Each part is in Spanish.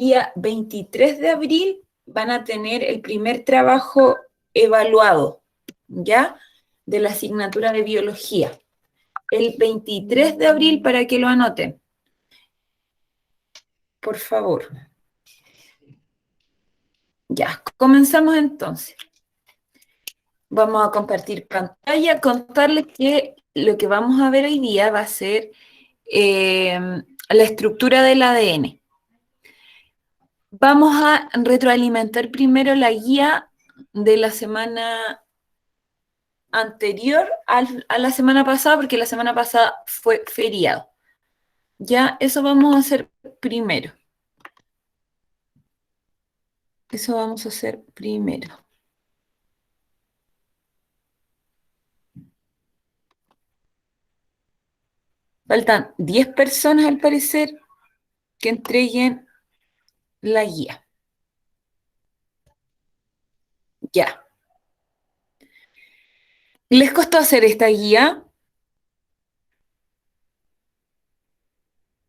día 23 de abril van a tener el primer trabajo evaluado, ¿ya? De la asignatura de biología. El 23 de abril, para que lo anoten. Por favor. Ya, comenzamos entonces. Vamos a compartir pantalla, contarles que lo que vamos a ver hoy día va a ser la estructura del ADN. Vamos a retroalimentar primero la guía de la semana anterior a la semana pasada, porque la semana pasada fue feriado. Ya, eso vamos a hacer primero. Eso vamos a hacer primero. Faltan 10 personas, al parecer, que entreguen la guía. Ya. ¿Les costó hacer esta guía?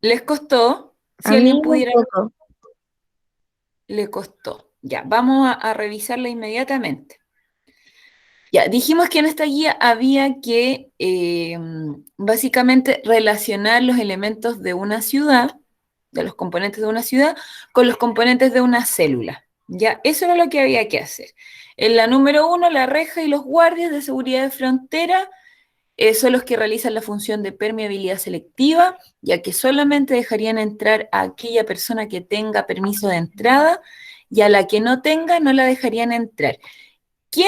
¿Les costó? Si A mí alguien un pudiera... poco. Le costó. Ya, vamos a revisarla inmediatamente. Ya, dijimos que en esta guía había que básicamente relacionar los elementos de una ciudad, de los componentes de una ciudad, con los componentes de una célula. Ya, eso era lo que había que hacer. En la número 1, la reja y los guardias de seguridad de frontera son los que realizan la función de permeabilidad selectiva, ya que solamente dejarían entrar a aquella persona que tenga permiso de entrada y a la que no tenga no la dejarían entrar. ¿Qué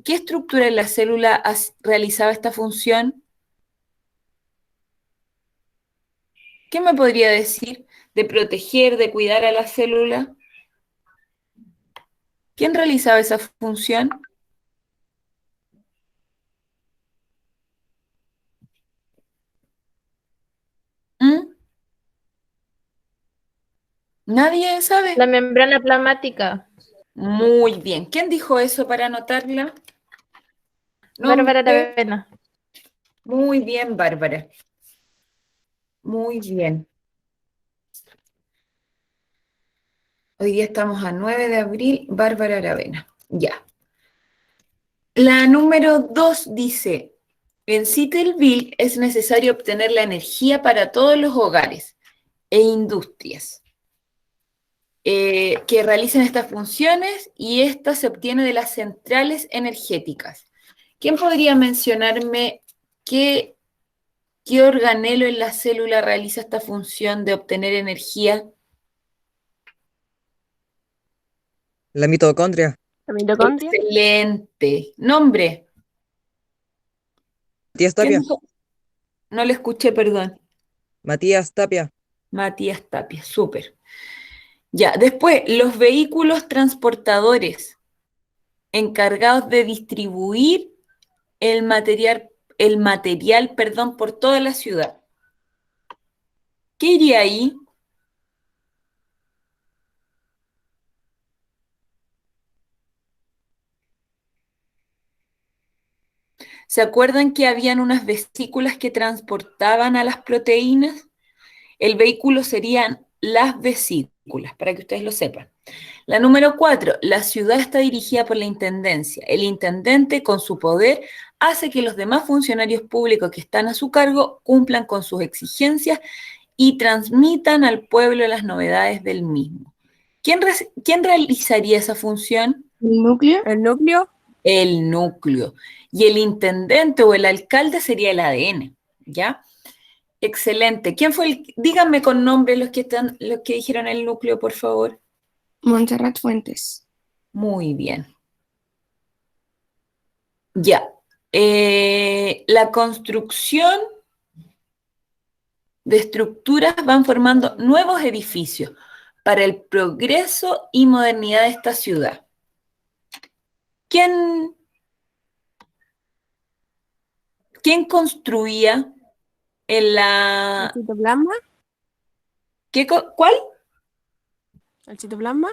estructura en la célula realizaba esta función? ¿Qué me podría decir de proteger, de cuidar a la célula? ¿Quién realizaba esa función? ¿Mm? ¿Nadie sabe? La membrana plasmática. Muy bien. ¿Quién dijo eso para anotarla? Bárbara Nombre. Aravena. Muy bien, Bárbara. Muy bien. Hoy día estamos a 9 de abril, Bárbara Aravena. Ya. La número 2 dice, en Cittelville es necesario obtener la energía para todos los hogares e industrias que realicen estas funciones y esta se obtiene de las centrales energéticas. ¿Quién podría mencionarme qué organelo en la célula realiza esta función de obtener energía? La mitocondria. La mitocondria. Excelente. Nombre. Matías ¿Quién Tapia. dijo? No le escuché, perdón. Matías Tapia. Matías Tapia, súper. Ya, después, los vehículos transportadores encargados de distribuir el material, perdón, por toda la ciudad. ¿Qué iría ahí? ¿Se acuerdan que habían unas vesículas que transportaban a las proteínas? El vehículo serían las vesículas, para que ustedes lo sepan. La número 4, la ciudad está dirigida por la intendencia. El intendente, con su poder, hace que los demás funcionarios públicos que están a su cargo cumplan con sus exigencias y transmitan al pueblo las novedades del mismo. ¿Quién realizaría esa función? ¿El núcleo? ¿El núcleo? El núcleo. Y el intendente o el alcalde sería el ADN, ¿ya? Excelente. ¿Quién fue el? Díganme con nombre los que dijeron el núcleo, por favor. Montserrat Fuentes. Muy bien. Ya. La construcción de estructuras van formando nuevos edificios para el progreso y modernidad de esta ciudad. ¿Quién construía en ¿El la... citoplasma? ¿Cuál? ¿El citoplasma?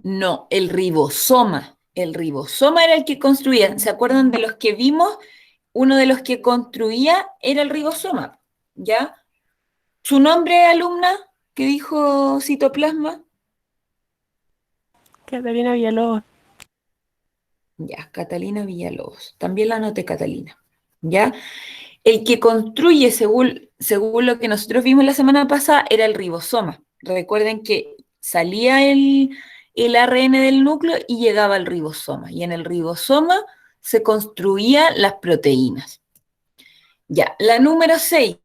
No, el ribosoma. El ribosoma era el que construía. ¿Se acuerdan de los que vimos? Uno de los que construía era el ribosoma, ¿ya? ¿Su nombre, alumna? ¿Qué dijo Citoplasma? Catalina Villalobos. Ya, Catalina Villalobos. También la anoté, Catalina. ¿Ya? El que construye, según lo que nosotros vimos la semana pasada, era el ribosoma. Recuerden que salía el ARN del núcleo y llegaba al ribosoma. Y en el ribosoma se construían las proteínas. Ya, la número 6.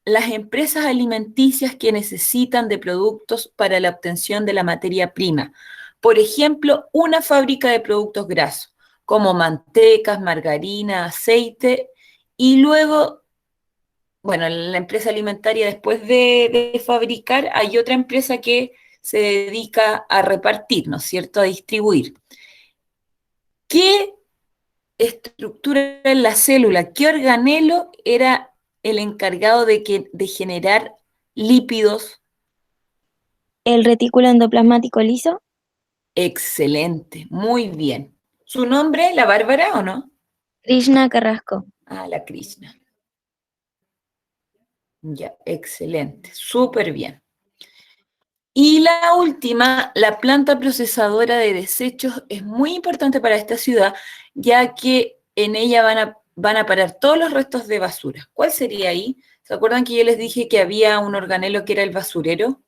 Las empresas alimenticias que necesitan de productos para la obtención de la materia prima. Por ejemplo, una fábrica de productos grasos, como mantecas, margarina, aceite, y luego, bueno, la empresa alimentaria después de fabricar, hay otra empresa que se dedica a repartir, ¿no es cierto?, a distribuir. ¿Qué estructura en la célula, qué organelo era el encargado de generar lípidos? El retículo endoplasmático liso. Excelente, muy bien. ¿Su nombre, la Bárbara o no? Krishna Carrasco. Ah, la Krishna. Ya, excelente, súper bien. Y la última, la planta procesadora de desechos es muy importante para esta ciudad, ya que en ella van a parar todos los restos de basura. ¿Cuál sería ahí? ¿Se acuerdan que yo les dije que había un organelo que era el basurero?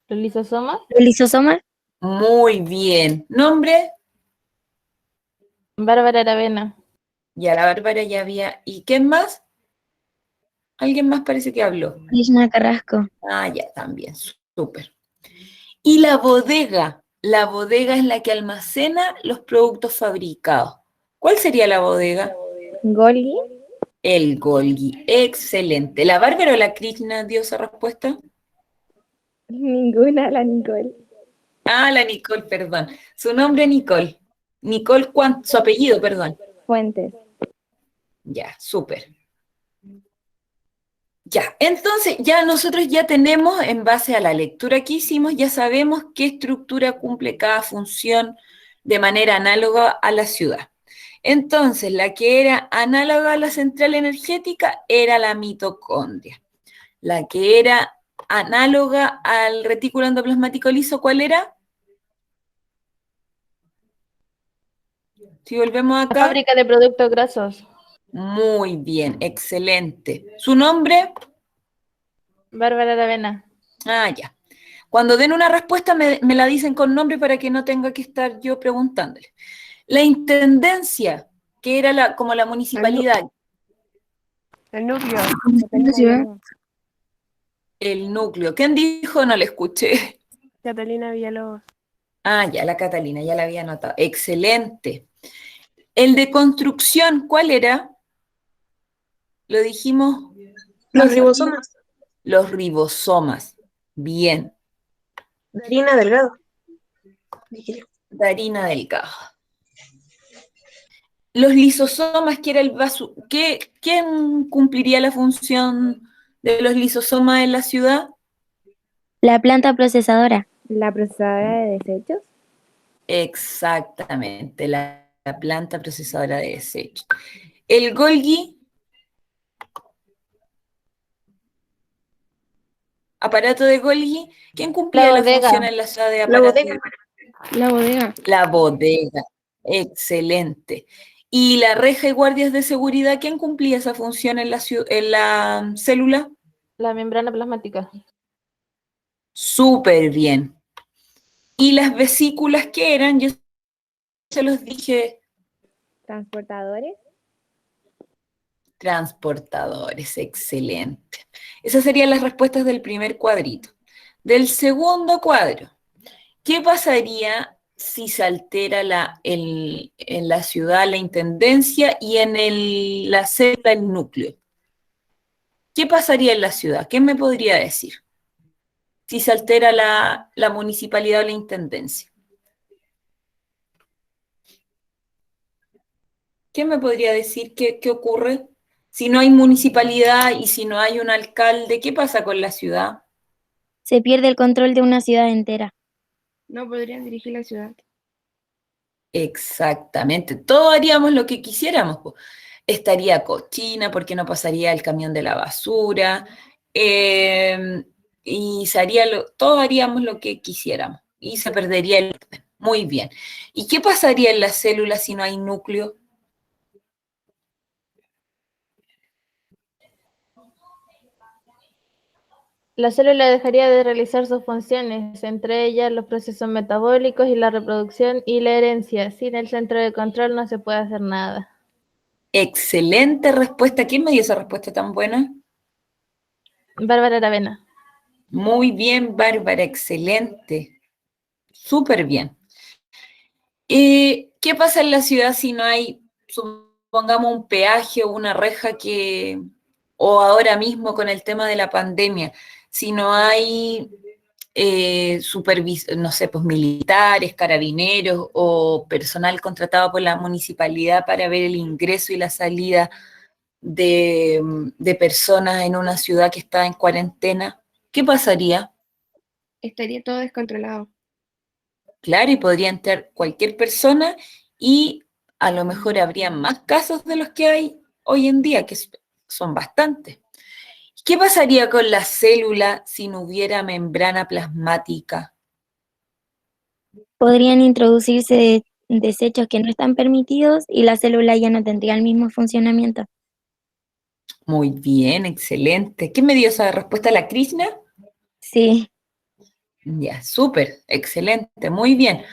¿Los lisosomas? El lisosoma. Muy bien. ¿Nombre? Bárbara Aravena. Ya la Bárbara ya había. ¿Y quién más? Alguien más parece que habló. Krishna Carrasco. Ah, ya, también. Súper. Y la bodega. La bodega es la que almacena los productos fabricados. ¿Cuál sería la bodega? Golgi. El Golgi. Excelente. ¿La Bárbara o la Krishna dio esa respuesta? Ninguna, la Nicole. Ah, la Nicole, perdón. Su nombre Nicole. Nicole, su apellido, perdón. Fuentes. Ya, súper. Ya, entonces ya nosotros ya tenemos, en base a la lectura que hicimos, ya sabemos qué estructura cumple cada función de manera análoga a la ciudad. Entonces, la que era análoga a la central energética era la mitocondria. La que era análoga al retículo endoplasmático liso, ¿cuál era? Si volvemos La acá. fábrica de productos grasos. Muy bien, excelente. ¿Su nombre? Bárbara Aravena. Ah, ya. Cuando den una respuesta me la dicen con nombre para que no tenga que estar yo preguntándole. La intendencia, que era como la municipalidad, El núcleo. La ciudad. el núcleo. ¿Quién dijo? No le escuché. Catalina Villalobos. Ah, ya, la Catalina, ya la había anotado. Excelente. El de construcción, ¿cuál era? Lo dijimos. Los ribosomas. Los ribosomas. Bien. Darina Delgado. Darina Delgado. Los lisosomas, que era ¿quién cumpliría la función de los lisosomas en la ciudad? La planta procesadora. La procesadora de desechos. Exactamente, la planta procesadora de desechos. El Golgi, aparato de Golgi, ¿quién cumplía la bodega. función en la ciudad de La aparato? bodega. La bodega. La bodega, excelente. ¿Y la reja y guardias de seguridad, quién cumplía esa función en la célula? La membrana plasmática. Súper bien. ¿Y las vesículas qué eran? Yo se los dije. Transportadores. Transportadores, excelente. Esas serían las respuestas del primer cuadrito. Del segundo cuadro, ¿qué pasaría si se altera en la ciudad la intendencia y en la célula el núcleo? ¿Qué pasaría en la ciudad? ¿Qué me podría decir? Si se altera la municipalidad o la intendencia. ¿Qué me podría decir qué ocurre? Si no hay municipalidad y si no hay un alcalde, ¿qué pasa con la ciudad? Se pierde el control de una ciudad entera. No podrían dirigir la ciudad. Exactamente, todos haríamos lo que quisiéramos, po. Estaría cochina porque no pasaría el camión de la basura, y todos haríamos lo que quisiéramos y se perdería el orden. Muy bien. ¿Y qué pasaría en las células si no hay núcleo? La célula dejaría de realizar sus funciones, entre ellas los procesos metabólicos y la reproducción y la herencia. Sin el centro de control no se puede hacer nada. Excelente respuesta. ¿Quién me dio esa respuesta tan buena? Bárbara Aravena. Muy bien, Bárbara, excelente. Súper bien. ¿Qué pasa en la ciudad si no hay, supongamos, un peaje o una reja o ahora mismo con el tema de la pandemia, si no hay no sé, pues militares, carabineros o personal contratado por la municipalidad para ver el ingreso y la salida de personas en una ciudad que está en cuarentena? ¿Qué pasaría? Estaría todo descontrolado. Claro, y podría entrar cualquier persona y a lo mejor habría más casos de los que hay hoy en día, que son bastantes. ¿Qué pasaría con la célula si no hubiera membrana plasmática? Podrían introducirse desechos que no están permitidos y la célula ya no tendría el mismo funcionamiento. Muy bien, excelente. ¿Quién me dio esa respuesta? ¿La Krishna? Sí, Ya, súper, excelente, muy bien.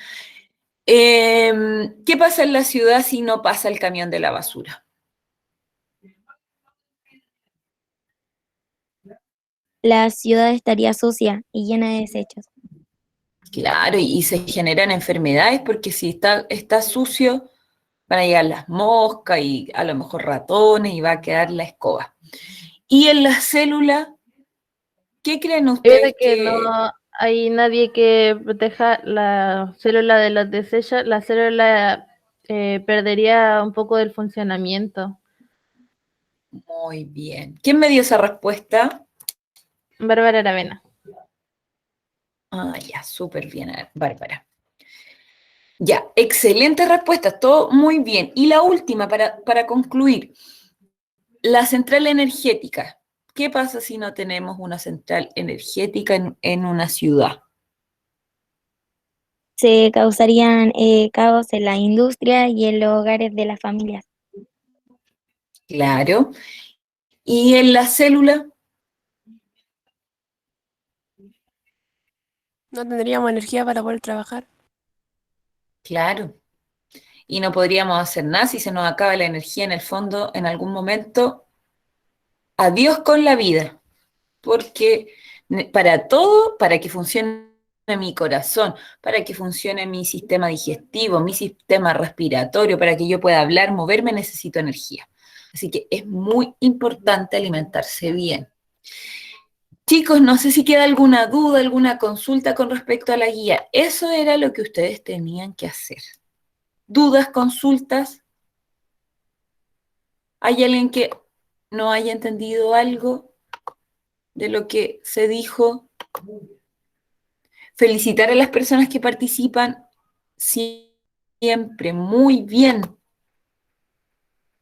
¿Qué pasa en la ciudad si no pasa el camión de la basura? la ciudad estaría sucia y llena de desechos. Claro, y se generan enfermedades porque si está sucio, van a llegar las moscas y a lo mejor ratones y va a quedar la escoba. Y en la célula, ¿qué creen Debido ustedes a que no hay nadie que proteja la célula de los desechos, la célula perdería un poco del funcionamiento. Muy bien. ¿Quién me dio esa respuesta? Bárbara Aravena. Ah, ya, súper bien, Bárbara. Ya, excelente respuesta, todo muy bien. Y la última, para concluir, la central energética. ¿Qué pasa si no tenemos una central energética en una ciudad? Se causarían caos en la industria y en los hogares de las familias. Claro. ¿Y en la célula? No tendríamos energía para poder trabajar. Claro. Y no podríamos hacer nada si se nos acaba la energía en el fondo en algún momento. Adiós con la vida. Porque para todo, para que funcione mi corazón, para que funcione mi sistema digestivo, mi sistema respiratorio, para que yo pueda hablar, moverme, necesito energía. Así que es muy importante alimentarse bien. Chicos, no sé si queda alguna duda, alguna consulta con respecto a la guía. Eso era lo que ustedes tenían que hacer. ¿Dudas, consultas? ¿Hay alguien que no haya entendido algo de lo que se dijo? Felicitar a las personas que participan siempre muy bien.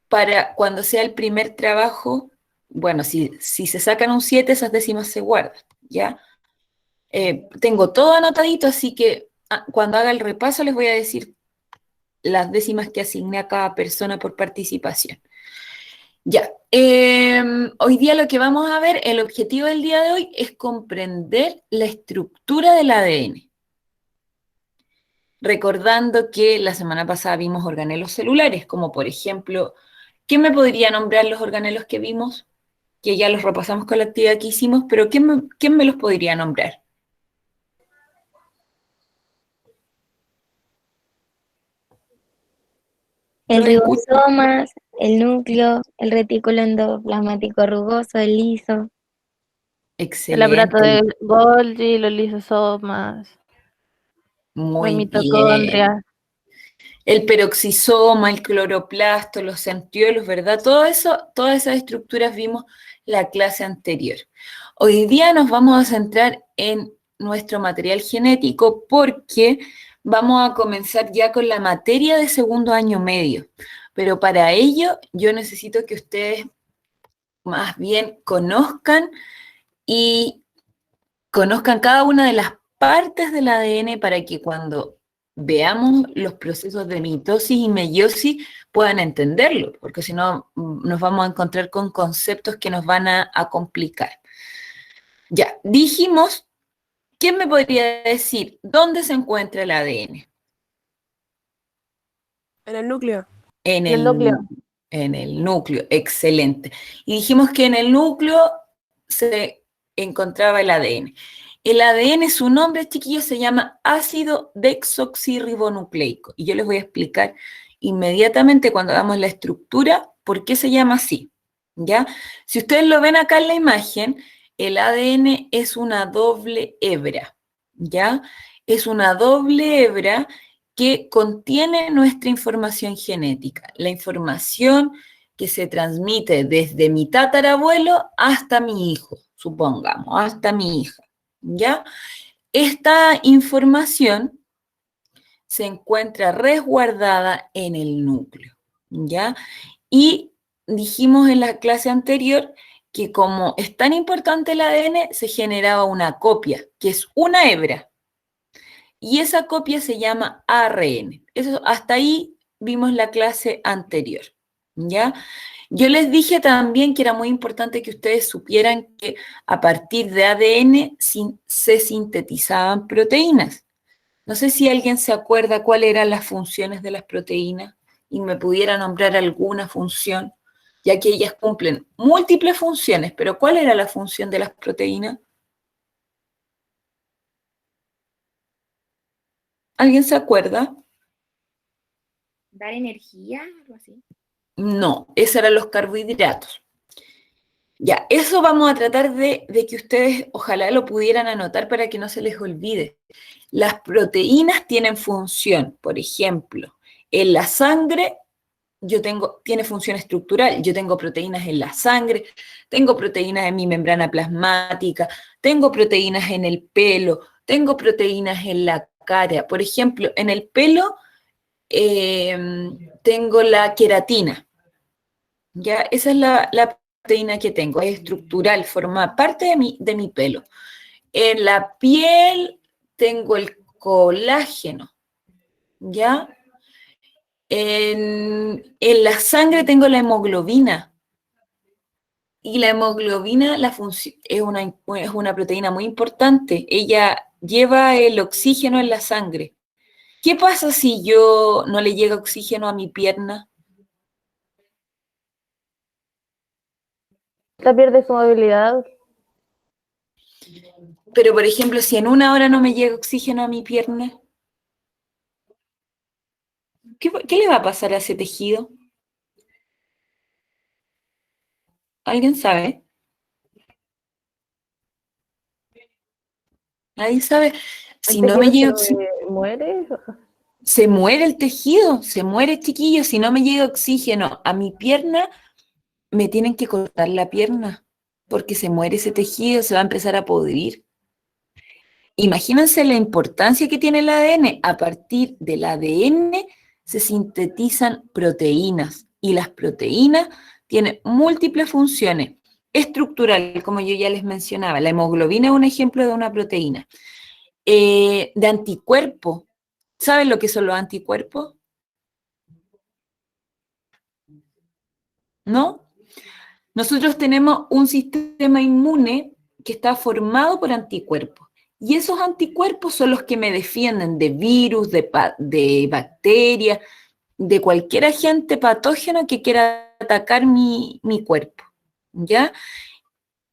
Para cuando sea el primer trabajo, bueno, si se sacan un 7, esas décimas se guardan, ¿ya? Tengo todo anotadito, así que cuando haga el repaso les voy a decir las décimas que asigné a cada persona por participación. Ya, hoy día lo que vamos a ver, el objetivo del día de hoy es comprender la estructura del ADN. Recordando que la semana pasada vimos organelos celulares, como por ejemplo, ¿quién me podría nombrar los organelos que vimos? Que ya los repasamos con la actividad que hicimos, pero ¿quién me los podría nombrar? El Los escucho. ribosomas, el núcleo, el retículo endoplasmático rugoso, el liso. El aparato Excelente, de Golgi, los lisosomas, las muy bien. mitocondrias. El peroxisoma, el cloroplasto, los centriolos, ¿verdad? Todo eso, todas esas estructuras vimos la clase anterior. Hoy día nos vamos a centrar en nuestro material genético porque vamos a comenzar ya con la materia de segundo año medio. Pero para ello yo necesito que ustedes más bien conozcan y conozcan cada una de las partes del ADN para que cuando veamos los procesos de mitosis y meiosis puedan entenderlo, porque si no nos vamos a encontrar con conceptos que nos van a complicar. Ya, dijimos, ¿quién me podría decir dónde se encuentra el ADN? En el núcleo. En El núcleo. En el núcleo, excelente. Y dijimos que en el núcleo se encontraba el ADN. El ADN, su nombre, chiquillos, se llama ácido desoxirribonucleico. Y yo les voy a explicar inmediatamente cuando hagamos la estructura por qué se llama así. ¿Ya? Si ustedes lo ven acá en la imagen, el ADN es una doble hebra. ¿Ya? Es una doble hebra que contiene nuestra información genética, la información que se transmite desde mi tatarabuelo hasta mi hijo, supongamos, hasta mi hija, ¿ya? Esta información se encuentra resguardada en el núcleo, ¿ya? Y dijimos en la clase anterior que como es tan importante el ADN, se generaba una copia, que es una hebra. Y esa copia se llama ARN. Eso, hasta ahí vimos la clase anterior, ¿ya? Yo les dije también que era muy importante que ustedes supieran que a partir de ADN se sintetizaban proteínas. No sé si alguien se acuerda cuáles eran las funciones de las proteínas y me pudiera nombrar alguna función, ya que ellas cumplen múltiples funciones, pero ¿cuál era la función de las proteínas? ¿Alguien se acuerda? ¿Dar energía? Algo así. No, esos eran los carbohidratos. Ya, eso vamos a tratar de que ustedes ojalá lo pudieran anotar para que no se les olvide. Las proteínas tienen función, por ejemplo, en la sangre tiene función estructural, yo tengo proteínas en la sangre, tengo proteínas en mi membrana plasmática, tengo proteínas en el pelo, tengo proteínas en la cara. Por ejemplo, en el pelo tengo la queratina. Ya, esa es la proteína que tengo, es estructural, forma parte de mi pelo. En la piel tengo el colágeno, ¿ya? En la sangre tengo la hemoglobina. Y la hemoglobina es una proteína muy importante. Ella lleva el oxígeno en la sangre. ¿Qué pasa si yo no le llega oxígeno a mi pierna? La pierde su movilidad. Pero, por ejemplo, si en una hora no me llega oxígeno a mi pierna, ¿qué le va a pasar a ese tejido? ¿Alguien sabe? ¿Nadie sabe? Si ¿El no me llega tejido oxígeno, se muere? se muere el tejido, se muere, chiquillo. Si no me llega oxígeno a mi pierna, me tienen que cortar la pierna, porque se muere ese tejido, se va a empezar a podrir. Imagínense la importancia que tiene el ADN. A partir del ADN se sintetizan proteínas y las proteínas tienen múltiples funciones. Estructural, como yo ya les mencionaba, la hemoglobina es un ejemplo de una proteína. De anticuerpos. ¿Saben lo que son los anticuerpos? ¿No? Nosotros tenemos un sistema inmune que está formado por anticuerpos. Y esos anticuerpos son los que me defienden de virus, de bacterias, de cualquier agente patógeno que quiera atacar mi cuerpo. ¿Ya?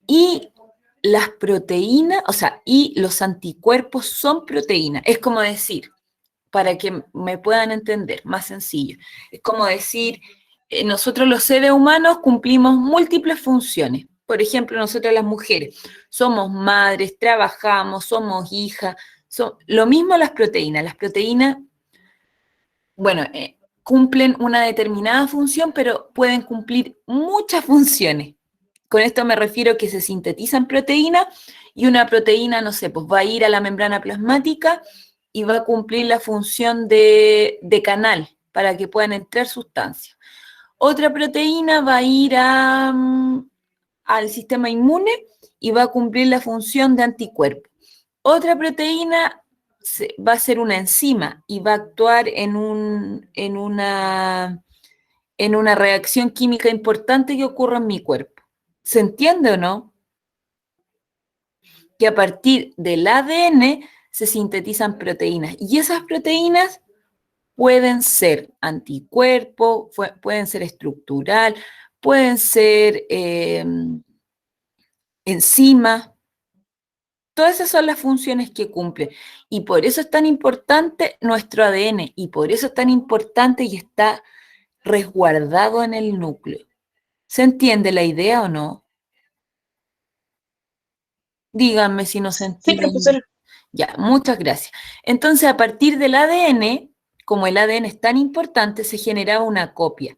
Y las proteínas, o sea, y los anticuerpos son proteínas. Es como decir, para que me puedan entender, más sencillo, es como decir, nosotros los seres humanos cumplimos múltiples funciones. Por ejemplo, nosotras las mujeres somos madres, trabajamos, somos hijas, lo mismo las proteínas. Las proteínas, bueno, cumplen una determinada función, pero pueden cumplir muchas funciones. Con esto me refiero que se sintetizan proteínas y una proteína, no sé, pues va a ir a la membrana plasmática y va a cumplir la función de canal para que puedan entrar sustancias. Otra proteína va a ir al sistema inmune y va a cumplir la función de anticuerpo. Otra proteína va a ser una enzima y va a actuar en una reacción química importante que ocurre en mi cuerpo. ¿Se entiende o no? Que a partir del ADN se sintetizan proteínas y esas proteínas pueden ser anticuerpos, pueden ser estructural, pueden ser enzimas. Todas esas son las funciones que cumple. Y por eso es tan importante nuestro ADN y por eso es tan importante y está resguardado en el núcleo. ¿Se entiende la idea o no? Díganme si no se Sí, entiende. profesora. Ya, muchas gracias. Entonces, a partir del ADN, como el ADN es tan importante, se generaba una copia.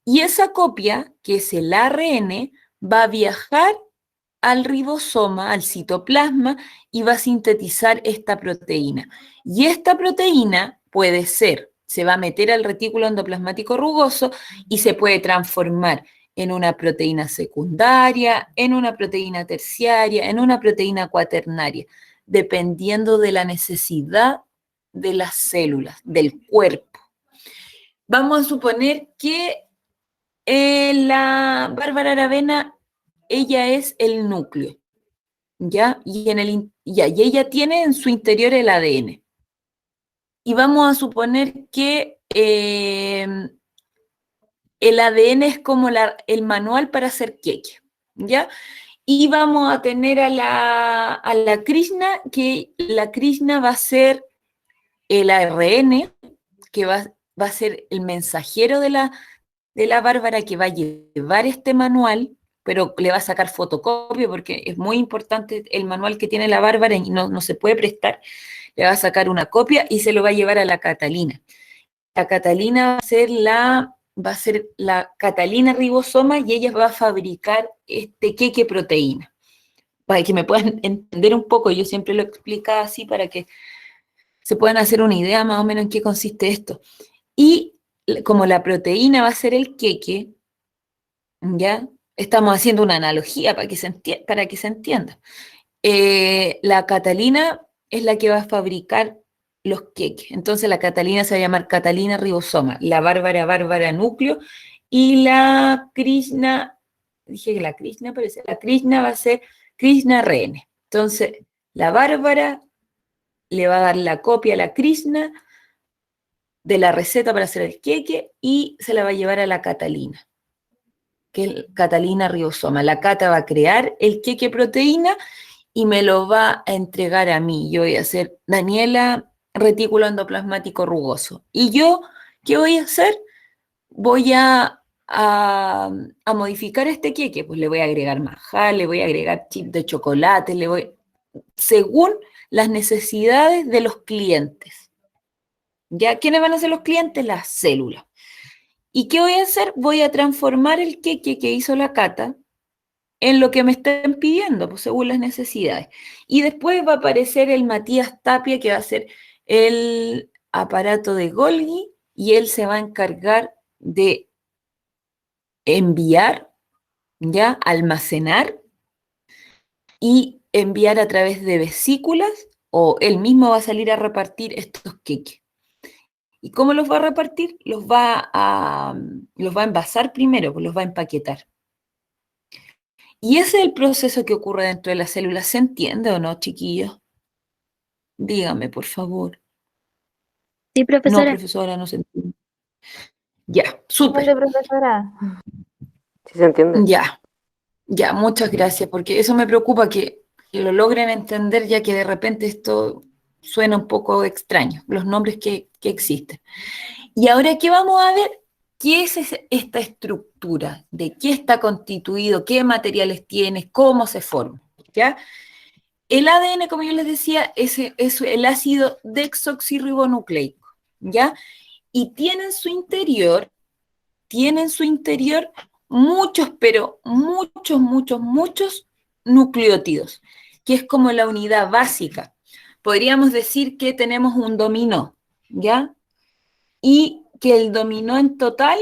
Y esa copia, que es el ARN, va a viajar al ribosoma, al citoplasma, y va a sintetizar esta proteína. Y esta proteína puede ser, se va a meter al retículo endoplasmático rugoso y se puede transformar en una proteína secundaria, en una proteína terciaria, en una proteína cuaternaria, dependiendo de la necesidad de las células, del cuerpo. Vamos a suponer que la Bárbara Aravena, ella es el núcleo, ¿ya? Y ella tiene en su interior el ADN. Y vamos a suponer que el ADN es como el manual para hacer queque, ¿ya? Y vamos a tener a la Krishna, que la Krishna va a ser el ARN, que va a ser el mensajero de la Bárbara, que va a llevar este manual, pero le va a sacar fotocopia porque es muy importante el manual que tiene la Bárbara y no se puede prestar. Le va a sacar una copia y se lo va a llevar a la Catalina. La Catalina va a ser la Catalina ribosoma y ella va a fabricar este queque proteína. Para que me puedan entender un poco, yo siempre lo explico así para que se puedan hacer una idea más o menos en qué consiste esto. Y como la proteína va a ser el queque, ¿ya? Estamos haciendo una analogía para que se entienda. La Catalina es la que va a fabricar los queques. Entonces la Catalina se va a llamar Catalina ribosoma, la Bárbara núcleo, y la Krishna, dije que la Krishna parece, la Krishna va a ser Krishna ARN. Entonces la Bárbara le va a dar la copia a la Krishna de la receta para hacer el queque y se la va a llevar a la Catalina, que es Catalina ribosoma. La Cata va a crear el queque proteína y me lo va a entregar a mí. Yo voy a hacer Daniela retículo endoplasmático rugoso. ¿Y yo qué voy a hacer? Voy a modificar este queque. Pues le voy a agregar manjar, le voy a agregar chip de chocolate, según las necesidades de los clientes. ¿Ya? ¿Quiénes van a ser los clientes? Las células. ¿Y qué voy a hacer? Voy a transformar el queque que hizo la Cata en lo que me estén pidiendo, pues según las necesidades. Y después va a aparecer el Matías Tapia, que va a ser el aparato de Golgi, y él se va a encargar de enviar, ya, almacenar y enviar a través de vesículas, o él mismo va a salir a repartir estos queques. ¿Y cómo los va a repartir? Los va a envasar primero, pues los va a empaquetar. Y ese es el proceso que ocurre dentro de las células. ¿Se entiende o no, chiquillos? Dígame, por favor. Sí, No, profesora. profesora, no se entiende. Ya, Igual de súper. profesora. Sí se entiende. Ya, muchas gracias, porque eso me preocupa que lo logren entender, ya que de repente esto suena un poco extraño, los nombres que existen. Y ahora, ¿qué vamos a ver? ¿Qué es esta estructura? ¿De qué está constituido? ¿Qué materiales tiene? ¿Cómo se forma? ¿Ya? El ADN, como yo les decía, es el ácido desoxirribonucleico, ¿ya? Y tiene en su interior muchos, pero muchos nucleótidos, que es como la unidad básica. Podríamos decir que tenemos un dominó, ¿ya? Y que el dominó en total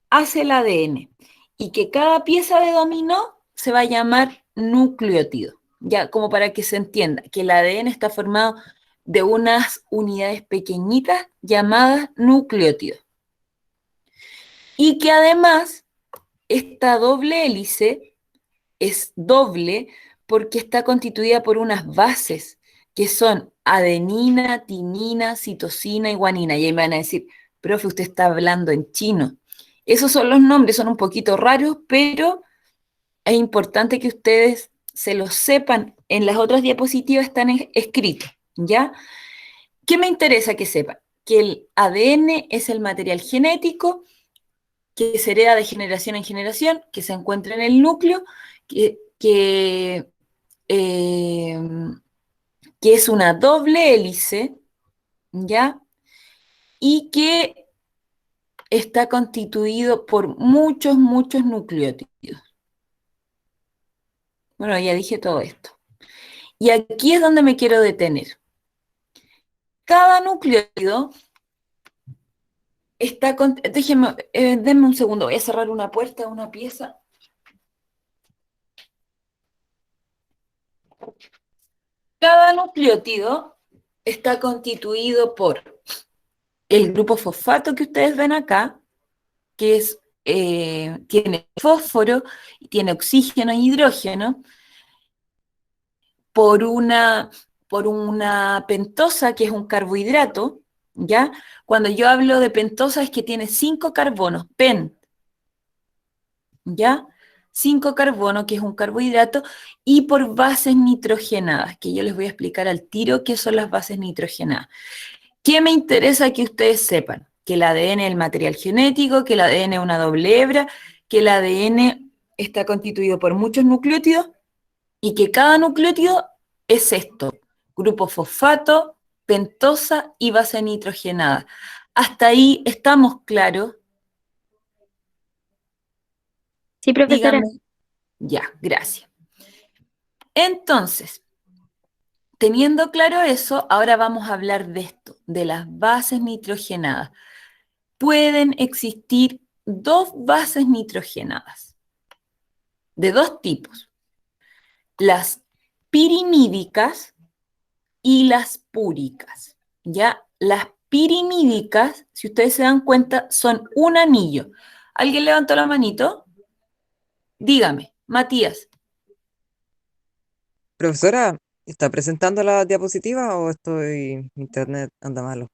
hace el ADN, y que cada pieza de dominó se va a llamar nucleótido. Ya, como para que se entienda, que el ADN está formado de unas unidades pequeñitas llamadas nucleótidos. Y que además esta doble hélice es doble porque está constituida por unas bases que son adenina, timina, citosina y guanina. Y ahí me van a decir, profe, usted está hablando en chino. Esos son los nombres, son un poquito raros, pero es importante que ustedes se los sepan. En las otras diapositivas están escritos, ¿ya? ¿Qué me interesa que sepan? Que el ADN es el material genético que se hereda de generación en generación, que se encuentra en el núcleo, que es una doble hélice, ¿ya? Y que está constituido por muchos, muchos nucleótidos. Bueno, ya dije todo esto. Y aquí es donde me quiero detener. Cada nucleótido está con... Déjenme, denme un segundo, voy a cerrar una puerta, una pieza. Cada nucleótido está constituido por el grupo fosfato que ustedes ven acá, que es, tiene fósforo, tiene oxígeno e hidrógeno, por una pentosa, que es un carbohidrato, ¿ya? Cuando yo hablo de pentosa es que tiene 5 carbonos, pen, ¿ya? 5 carbonos, que es un carbohidrato, y por bases nitrogenadas, que yo les voy a explicar al tiro qué son las bases nitrogenadas. ¿Qué me interesa que ustedes sepan? Que el ADN es el material genético, que el ADN es una doble hebra, que el ADN está constituido por muchos nucleótidos y que cada nucleótido es esto: grupo fosfato, pentosa y base nitrogenada. ¿Hasta ahí estamos claros? Sí, profesora. Díganme. Ya, gracias. Entonces, teniendo claro eso, ahora vamos a hablar de esto, de las bases nitrogenadas. Pueden existir 2 bases nitrogenadas, de 2 tipos: las pirimídicas y las púricas. ¿Ya? Las pirimídicas, si ustedes se dan cuenta, son un anillo. ¿Alguien levantó la manito? Dígame, Matías. Profesora, ¿está presentando la diapositiva o estoy internet anda malo?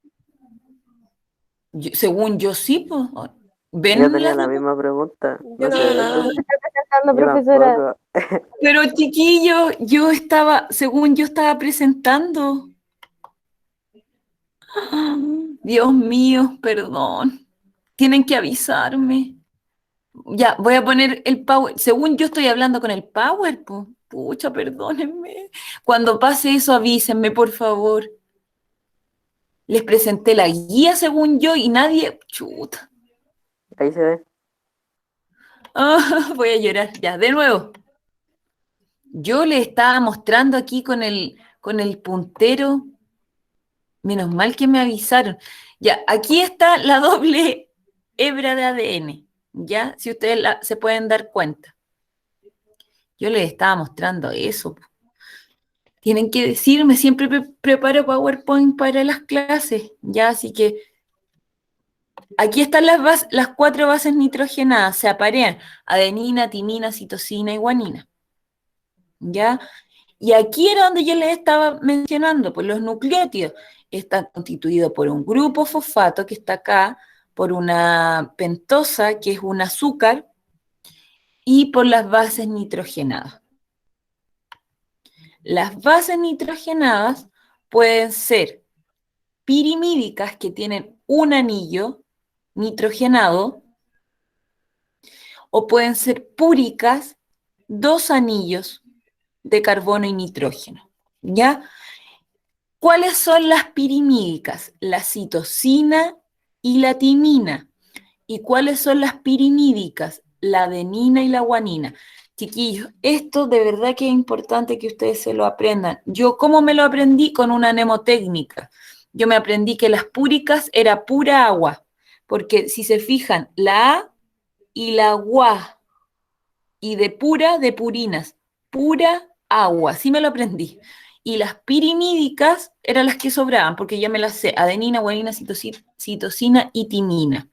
Según yo sí, pues. Yo ¿Ven tenía las la dos? misma pregunta. Yo no sé, veo nada. Está presentando, yo profesora. tampoco. Pero chiquillo, según yo estaba presentando. Dios mío, perdón. Tienen que avisarme. Ya, voy a poner el power. Según yo estoy hablando con el power, pues. Pucha, perdónenme. Cuando pase eso, avísenme, por favor. Les presenté la guía según yo y nadie... Chuta. Ahí se ve. Ah, voy a llorar. Ya, de nuevo. Yo le estaba mostrando aquí con el puntero. Menos mal que me avisaron. Ya, aquí está la doble hebra de ADN. ¿Ya? Si ustedes se pueden dar cuenta. Yo les estaba mostrando eso. Tienen que decirme, siempre preparo PowerPoint para las clases. Ya, así que aquí están las 4 bases nitrogenadas. Se aparean: adenina, timina, citosina y guanina. ¿Ya? Y aquí era donde yo les estaba mencionando, pues los nucleótidos están constituidos por un grupo fosfato que está acá, por una pentosa, que es un azúcar, y por las bases nitrogenadas. Las bases nitrogenadas pueden ser pirimídicas, que tienen un anillo nitrogenado, o pueden ser púricas, 2 anillos de carbono y nitrógeno. ¿Ya? ¿Cuáles son las pirimídicas? La citosina y la timina. ¿Y cuáles son las pirimídicas? La adenina y la guanina. Chiquillos, esto de verdad que es importante que ustedes se lo aprendan. Yo, ¿cómo me lo aprendí? Con una mnemotécnica. Yo me aprendí que las púricas era pura agua, porque si se fijan, la A y la GUA, y de pura, de purinas. pura agua, sí me lo aprendí. Y las pirimídicas eran las que sobraban, porque ya me las sé, adenina, guanina, citosina y timina.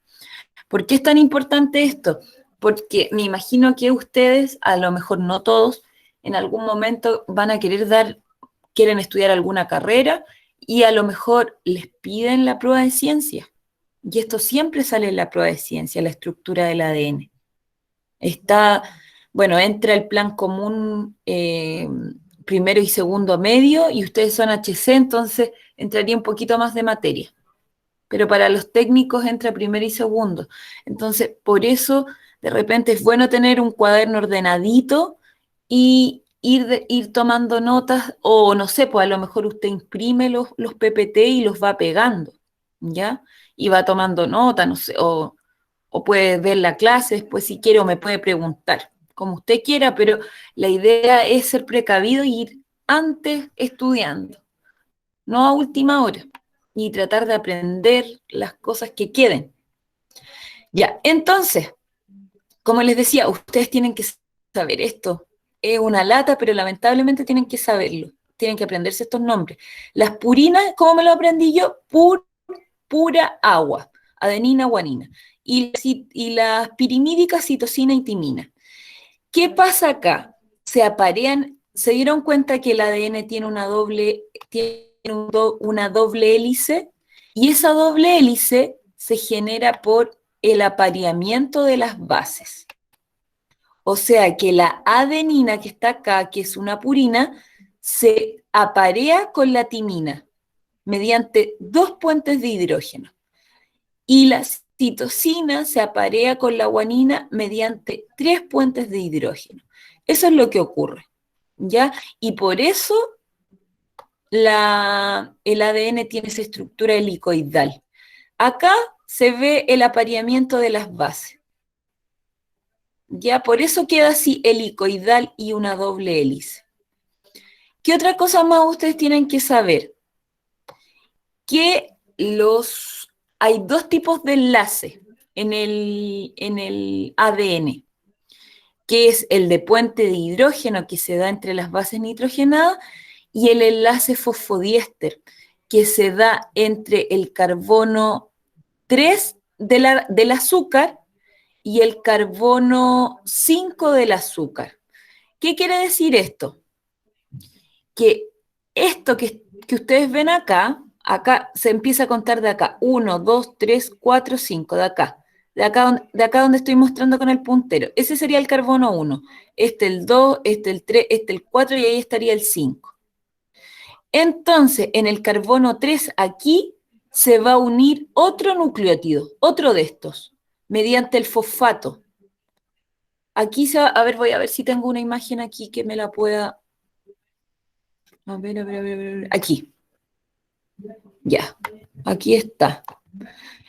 ¿Por qué es tan importante esto? Porque me imagino que ustedes, a lo mejor no todos, en algún momento van a quieren estudiar alguna carrera y a lo mejor les piden la prueba de ciencia. Y esto siempre sale en la prueba de ciencia, la estructura del ADN. Entra el plan común primero y segundo medio, y ustedes son HC, entonces entraría un poquito más de materia. Pero para los técnicos entra primero y segundo. Entonces, por eso, de repente es bueno tener un cuaderno ordenadito y ir tomando notas, o no sé, pues a lo mejor usted imprime los PPT y los va pegando, ¿ya? Y va tomando nota, no sé, o puede ver la clase después si quiere, o me puede preguntar, como usted quiera, pero la idea es ser precavido y ir antes estudiando, no a última hora, y tratar de aprender las cosas que queden. Ya, entonces, como les decía, ustedes tienen que saber esto. Es una lata, pero lamentablemente tienen que saberlo. Tienen que aprenderse estos nombres. Las purinas, ¿cómo me lo aprendí yo? Pura agua, adenina, guanina. Y las pirimídicas, citosina y timina. ¿Qué pasa acá? Se aparean, se dieron cuenta que el ADN tiene una doble hélice, y esa doble hélice se genera por el apareamiento de las bases. O sea que la adenina que está acá, que es una purina, se aparea con la timina mediante 2 puentes de hidrógeno. Y la citosina se aparea con la guanina mediante 3 puentes de hidrógeno. Eso es lo que ocurre, ¿ya? Y por eso el ADN tiene esa estructura helicoidal. Acá se ve el apareamiento de las bases. Ya, por eso queda así helicoidal y una doble hélice. ¿Qué otra cosa más ustedes tienen que saber? Que hay 2 tipos de enlace en el ADN, que es el de puente de hidrógeno que se da entre las bases nitrogenadas, y el enlace fosfodiéster, que se da entre el carbono 3 del azúcar y el carbono 5 del azúcar. ¿Qué quiere decir esto? Que esto que ustedes ven acá se empieza a contar de acá, 1, 2, 3, 4, 5, de acá donde estoy mostrando con el puntero. Ese sería el carbono 1, este el 2, este el 3, este el 4, y ahí estaría el 5. Entonces, en el carbono 3 aquí se va a unir otro nucleótido, otro de estos, mediante el fosfato. Aquí voy a ver si tengo una imagen aquí que me la pueda... A ver. Aquí. Ya, aquí está.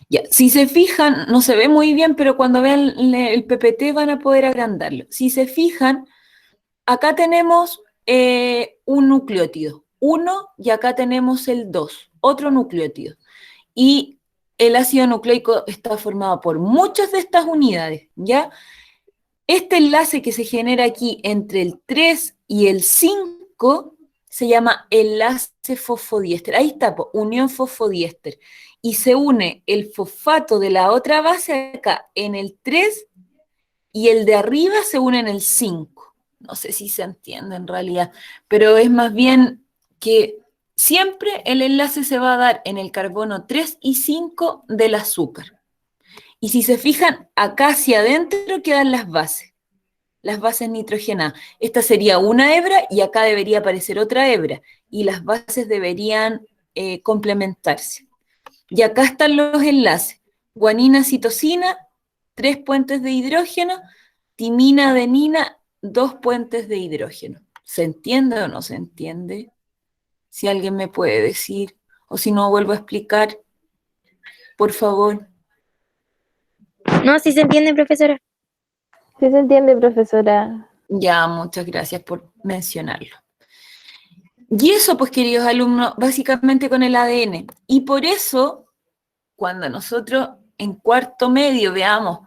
Ya, si se fijan, no se ve muy bien, pero cuando vean el PPT van a poder agrandarlo. Si se fijan, acá tenemos un nucleótido, 1, y acá tenemos el 2, otro nucleótido. Y el ácido nucleico está formado por muchas de estas unidades, ¿ya? Este enlace que se genera aquí entre el 3 y el 5 se llama enlace fosfodiéster. Ahí está, unión fosfodiéster. Y se une el fosfato de la otra base acá en el 3, y el de arriba se une en el 5. No sé si se entiende en realidad, pero es más bien que siempre el enlace se va a dar en el carbono 3 y 5 del azúcar. Y si se fijan, acá hacia adentro quedan las bases nitrogenadas. Esta sería una hebra y acá debería aparecer otra hebra, y las bases deberían complementarse. Y acá están los enlaces: guanina, citosina, 3 puentes de hidrógeno, timina, adenina, 2 puentes de hidrógeno. ¿Se entiende o no se entiende? Si alguien me puede decir, o si no vuelvo a explicar, por favor. No, sí se entiende, profesora. Sí se entiende, profesora. Ya, muchas gracias por mencionarlo. Y eso, pues, queridos alumnos, básicamente con el ADN. Y por eso, cuando nosotros en cuarto medio veamos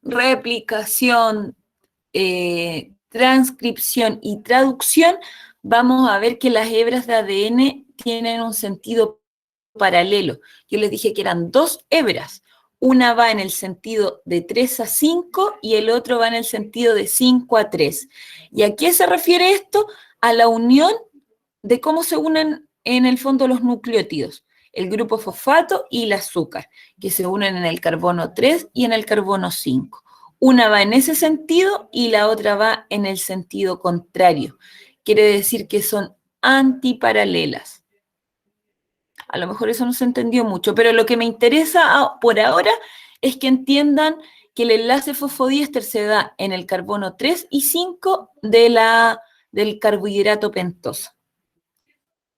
replicación, transcripción y traducción, vamos a ver que las hebras de ADN tienen un sentido paralelo. Yo les dije que eran dos hebras. Una va en el sentido de 3 a 5 y el otro va en el sentido de 5 a 3. ¿Y a qué se refiere esto? A la unión de cómo se unen en el fondo los nucleótidos, el grupo fosfato y el azúcar, que se unen en el carbono 3 y en el carbono 5. Una va en ese sentido y la otra va en el sentido contrario. Quiere decir que son antiparalelas. A lo mejor eso no se entendió mucho, pero lo que me interesa por ahora es que entiendan que el enlace fosfodiéster se da en el carbono 3 y 5 del carbohidrato pentosa.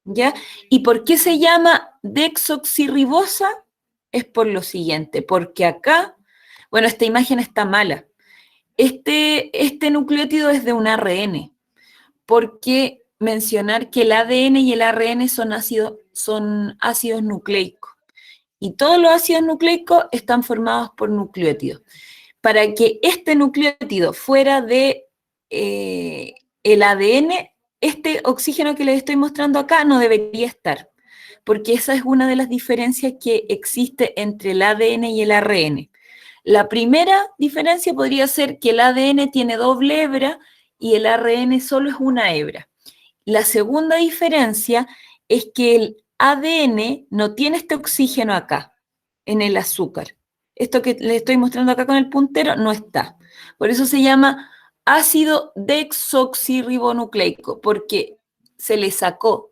¿Ya? ¿Y por qué se llama desoxirribosa? Es por lo siguiente, porque acá, bueno, esta imagen está mala. Este nucleótido es de un ARN, porque mencionar que el ADN y el ARN son ácidos nucleicos. Y todos los ácidos nucleicos están formados por nucleótidos. Para que este nucleótido fuera de el ADN, este oxígeno que les estoy mostrando acá no debería estar, porque esa es una de las diferencias que existe entre el ADN y el ARN. La primera diferencia podría ser que el ADN tiene doble hebra y el ARN solo es una hebra. La segunda diferencia es que el ADN no tiene este oxígeno acá, en el azúcar. Esto que les estoy mostrando acá con el puntero no está. Por eso se llama ácido desoxirribonucleico, porque se le sacó,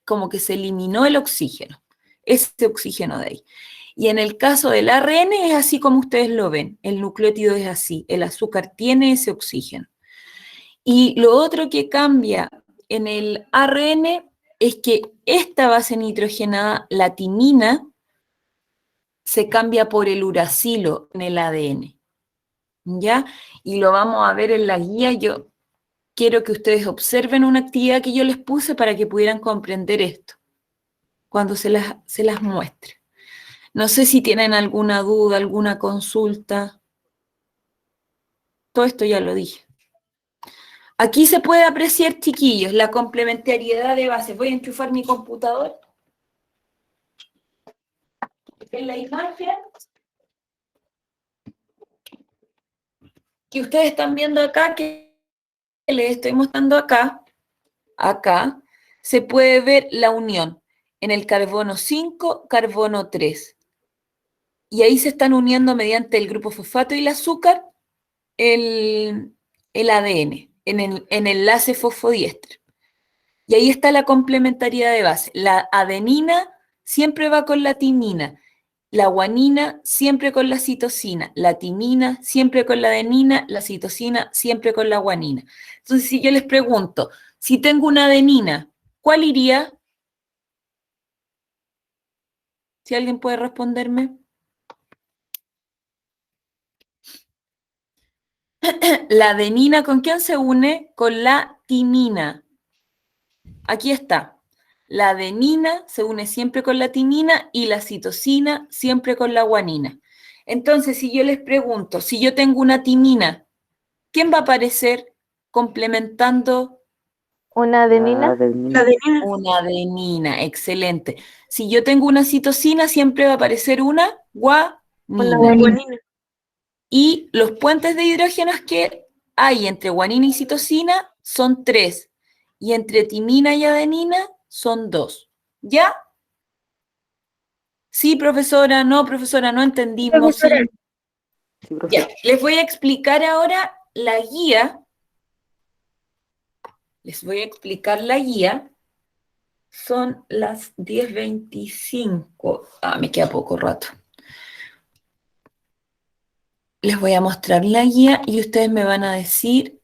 como que se eliminó el oxígeno, ese oxígeno de ahí. Y en el caso del ARN es así como ustedes lo ven, el nucleótido es así, el azúcar tiene ese oxígeno. Y lo otro que cambia en el ARN es que esta base nitrogenada, la timina, se cambia por el uracilo en el ADN. ¿Ya? Y lo vamos a ver en la guía. Yo quiero que ustedes observen una actividad que yo les puse para que pudieran comprender esto, cuando se las muestre. No sé si tienen alguna duda, alguna consulta. Todo esto ya lo dije. Aquí se puede apreciar, chiquillos, la complementariedad de bases. Voy a enchufar mi computador. En la imagen que ustedes están viendo acá, que les estoy mostrando acá, se puede ver la unión en el carbono 5, carbono 3. Y ahí se están uniendo mediante el grupo fosfato y el azúcar el ADN, en el enlace fosfodiéster. Y ahí está la complementariedad de base. La adenina siempre va con la timina, la guanina siempre con la citosina, la timina siempre con la adenina, la citosina siempre con la guanina. Entonces, si yo les pregunto, si tengo una adenina, ¿cuál iría? Si alguien puede responderme. La adenina, ¿con quién se une? Con la timina. Aquí está. La adenina se une siempre con la timina y la citosina siempre con la guanina. Entonces, si yo les pregunto, si yo tengo una timina, ¿quién va a aparecer complementando? ¿Una adenina? Adenina. Una adenina, excelente. Si yo tengo una citosina, siempre va a aparecer una guanina. guanina. Y los puentes de hidrógenos que hay entre guanina y citosina son 3. Y entre timina y adenina son 2. ¿Ya? Sí, profesora, no entendimos. Profesora. ¿Sí? Sí, profe. Ya, les voy a explicar ahora la guía. Son las 10:25. Me queda poco rato. Les voy a mostrar la guía y ustedes me van a decir